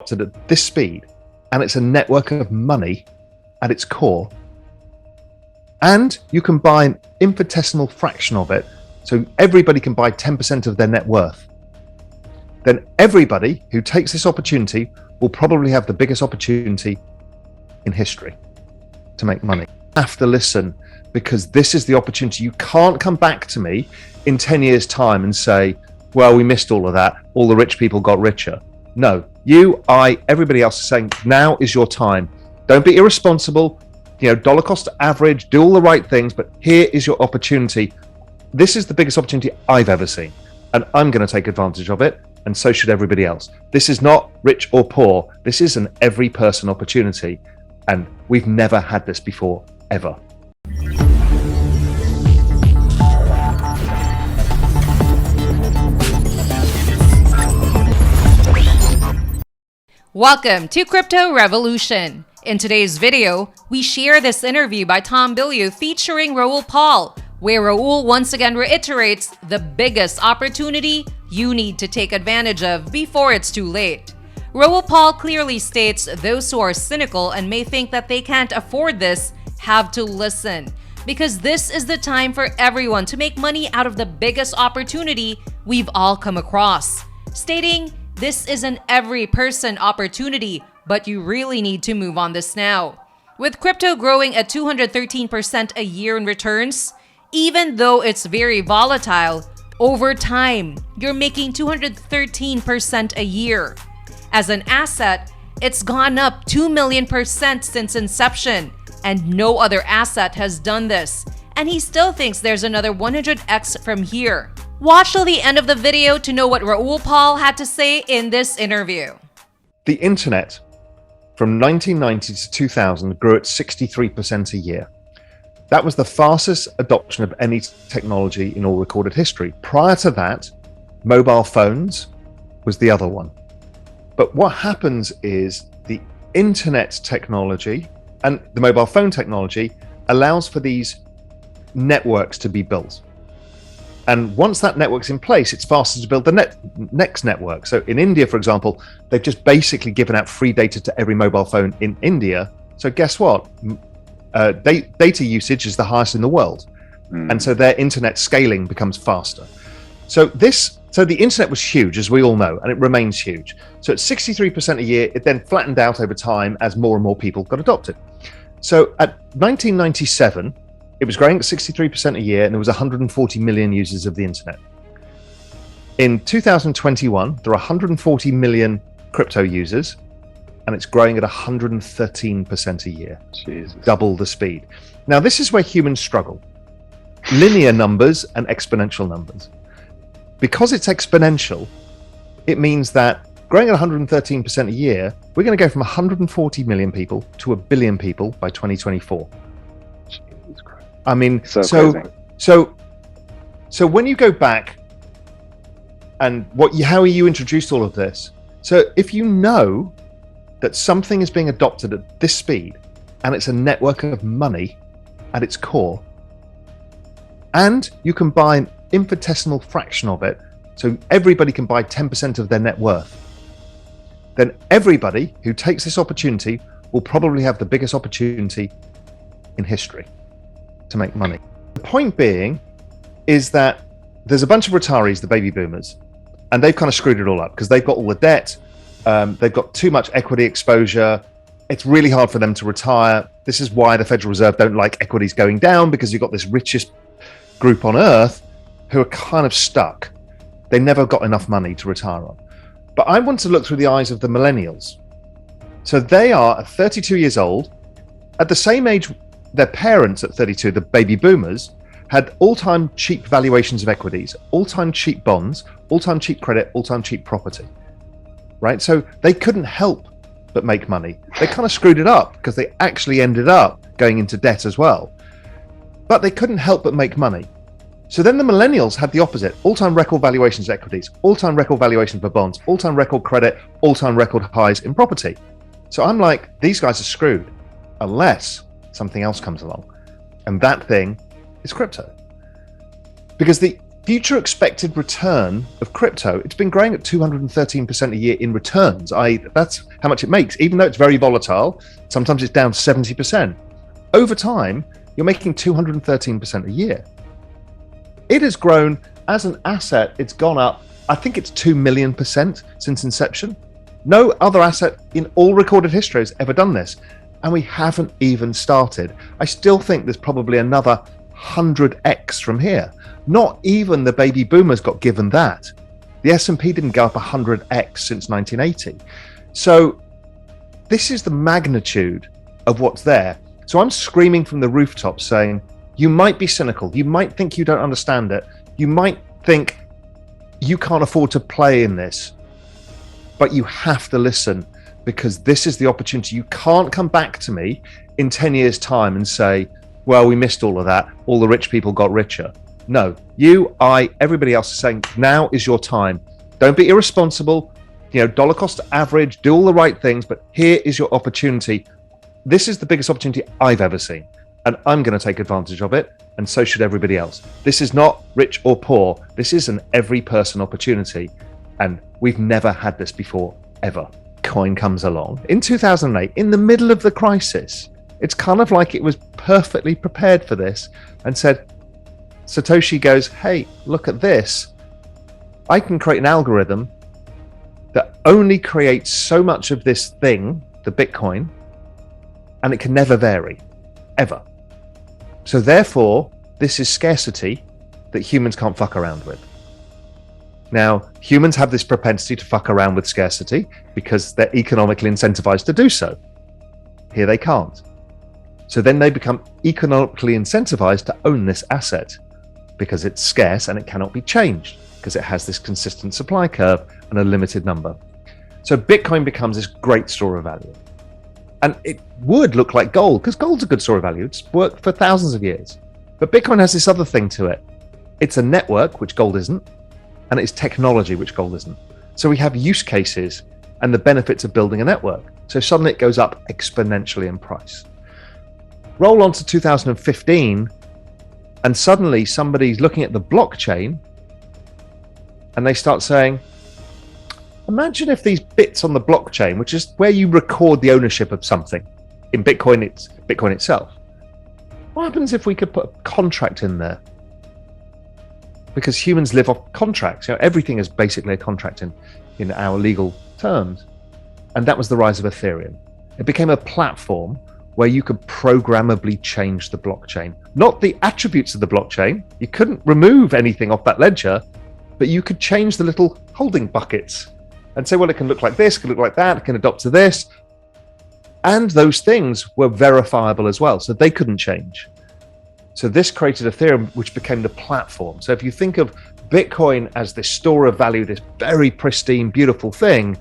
at this speed, and it's a network of money at its core, and you can buy an infinitesimal fraction of it, so everybody can buy 10% of their net worth, then everybody who takes this opportunity will probably have the biggest opportunity in history to make money. You have to listen, because this is the opportunity. You can't come back to me in 10 years' time and say, well, we missed all of that. All the rich people got richer. No, you, I, everybody else is saying, now is your time. Don't be irresponsible, dollar cost average, do all the right things, but here is your opportunity. This is the biggest opportunity I've ever seen, and I'm going to take advantage of it, and so should everybody else. This is not rich or poor. This is an every person opportunity, and we've never had this before, ever. Welcome to Crypto Revolution. In today's video, we share this interview by Tom Bilyeu featuring Raoul Pal, where Raoul once again reiterates the biggest opportunity you need to take advantage of before it's too late. Raoul Pal clearly states those who are cynical and may think that they can't afford this have to listen, because this is the time for everyone to make money out of the biggest opportunity we've all come across, stating this is an every person opportunity, but you really need to move on this now. With crypto growing at 213% a year in returns, even though it's very volatile, over time, you're making 213% a year. As an asset, it's gone up 2 million% since inception, and no other asset has done this. And he still thinks there's another 100x from here. Watch till the end of the video to know what Raoul Pal had to say in this interview. The internet from 1990 to 2000 grew at 63% a year. That was the fastest adoption of any technology in all recorded history. Prior to that, mobile phones was the other one. But what happens is the internet technology and the mobile phone technology allows for these networks to be built. And once that network's in place, it's faster to build the next network. So in India, for example, they've just basically given out free data to every mobile phone in India. So guess what? Data usage is the highest in the world. And so their internet scaling becomes faster. So the internet was huge, as we all know, and it remains huge. So at 63% a year, it then flattened out over time as more and more people got adopted. So at 1997, it was growing at 63% a year, and there was 140 million users of the internet. In 2021, there are 140 million crypto users, and it's growing at 113% a year. Jesus. Double the speed. Now, this is where humans struggle. Linear numbers and exponential numbers. Because it's exponential, it means that growing at 113% a year, we're going to go from 140 million people to 1 billion people by 2024. I mean, so when you go back and how you introduced all of this, so if you know that something is being adopted at this speed, and it's a network of money at its core, and you can buy an infinitesimal fraction of it, so everybody can buy 10% of their net worth, then everybody who takes this opportunity will probably have the biggest opportunity in history to make money. The point being is that there's a bunch of retirees, the baby boomers, and they've kind of screwed it all up because they've got all the debt, they've got too much equity exposure. It's really hard for them to retire. This is why the Federal Reserve don't like equities going down, because you've got this richest group on earth who are kind of stuck. They never got enough money to retire on. But I want to look through the eyes of the millennials. So they are 32 years old, at the same age their parents at 32, the baby boomers, had all-time cheap valuations of equities, all-time cheap bonds, all-time cheap credit, all-time cheap property, right? So they couldn't help but make money. They kind of screwed it up because they actually ended up going into debt as well. But they couldn't help but make money. So then the millennials had the opposite, all-time record valuations of equities, all-time record valuation for bonds, all-time record credit, all-time record highs in property. So I'm like, these guys are screwed unless something else comes along, and that thing is crypto. Because the future expected return of crypto, it's been growing at 213% a year in returns. That's how much it makes, even though it's very volatile. Sometimes it's down to 70%. Over time, you're making 213% a year. It has grown as an asset. It's gone up, I think it's 2 million% since inception. No other asset in all recorded history has ever done this. And we haven't even started. I still think there's probably another 100x from here. Not even the baby boomers got given that. The S&P didn't go up 100x since 1980. So this is the magnitude of what's there. So I'm screaming from the rooftops saying, you might be cynical. You might think you don't understand it. You might think you can't afford to play in this, but you have to listen, because this is the opportunity. You can't come back to me in 10 years' time and say, well, we missed all of that. All the rich people got richer. No, you, I, everybody else is saying, now is your time. Don't be irresponsible, dollar cost average, do all the right things, but here is your opportunity. This is the biggest opportunity I've ever seen, and I'm going to take advantage of it, and so should everybody else. This is not rich or poor. This is an every person opportunity, and we've never had this before, ever. Coin comes along in 2008, in the middle of the crisis. It's kind of like it was perfectly prepared for this and said, Satoshi goes, hey, look at this. I can create an algorithm that only creates so much of this thing, the Bitcoin, and it can never vary, ever. So therefore, this is scarcity that humans can't fuck around with. Now, humans have this propensity to fuck around with scarcity because they're economically incentivized to do so. Here they can't. So then they become economically incentivized to own this asset because it's scarce and it cannot be changed because it has this consistent supply curve and a limited number. So Bitcoin becomes this great store of value. And it would look like gold, because gold's a good store of value. It's worked for thousands of years. But Bitcoin has this other thing to it. It's a network, which gold isn't, and it's technology, which gold isn't. So we have use cases and the benefits of building a network. So suddenly it goes up exponentially in price. Roll on to 2015, and suddenly somebody's looking at the blockchain and they start saying, imagine if these bits on the blockchain, which is where you record the ownership of something, in Bitcoin, it's Bitcoin itself. What happens if we could put a contract in there? Because humans live off contracts. Everything is basically a contract in our legal terms. And that was the rise of Ethereum. It became a platform where you could programmably change the blockchain. Not the attributes of the blockchain. You couldn't remove anything off that ledger, but you could change the little holding buckets and say, well, it can look like this, it can look like that, it can adopt to this. And those things were verifiable as well, so they couldn't change. So this created Ethereum, which became the platform. So if you think of Bitcoin as this store of value, this very pristine, beautiful thing,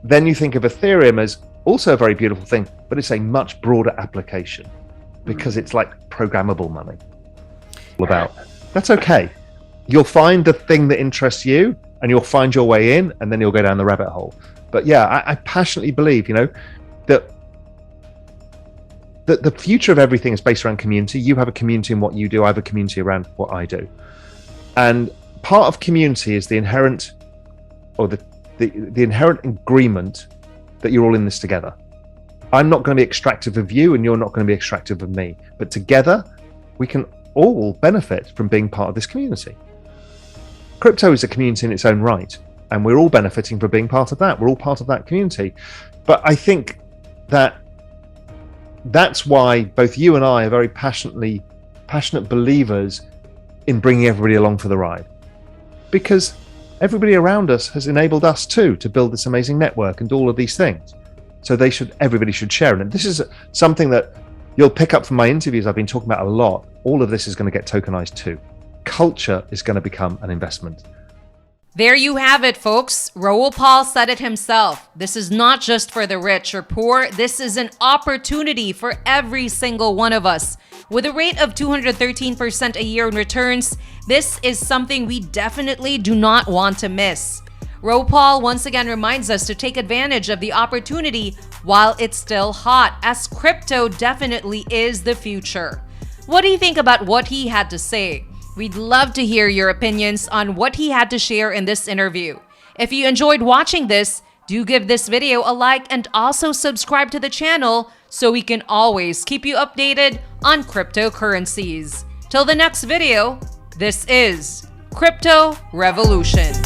then you think of Ethereum as also a very beautiful thing, but it's a much broader application because it's like programmable money. All about. That's okay. You'll find the thing that interests you and you'll find your way in, and then you'll go down the rabbit hole. But yeah, I passionately believe, that the future of everything is based around community. You have a community in what you do. I have a community around what I do. And part of community is the inherent, or the inherent agreement that you're all in this together. I'm not going to be extractive of you and you're not going to be extractive of me. But together, we can all benefit from being part of this community. Crypto is a community in its own right, and we're all benefiting from being part of that. We're all part of that community. But I think that's why both you and I are very passionate believers in bringing everybody along for the ride, because everybody around us has enabled us to build this amazing network and do all of these things. So everybody should share it. And this is something that you'll pick up from my interviews. I've been talking about a lot. All of this is going to get tokenized too. Culture is going to become an investment. There you have it, folks. Raoul Pal said it himself. This is not just for the rich or poor. This is an opportunity for every single one of us. With a rate of 213% a year in returns, this is something we definitely do not want to miss. Raoul Pal once again reminds us to take advantage of the opportunity while it's still hot, as crypto definitely is the future. What do you think about what he had to say? We'd love to hear your opinions on what he had to share in this interview. If you enjoyed watching this, do give this video a like and also subscribe to the channel so we can always keep you updated on cryptocurrencies. Till the next video, this is Crypto Revolution.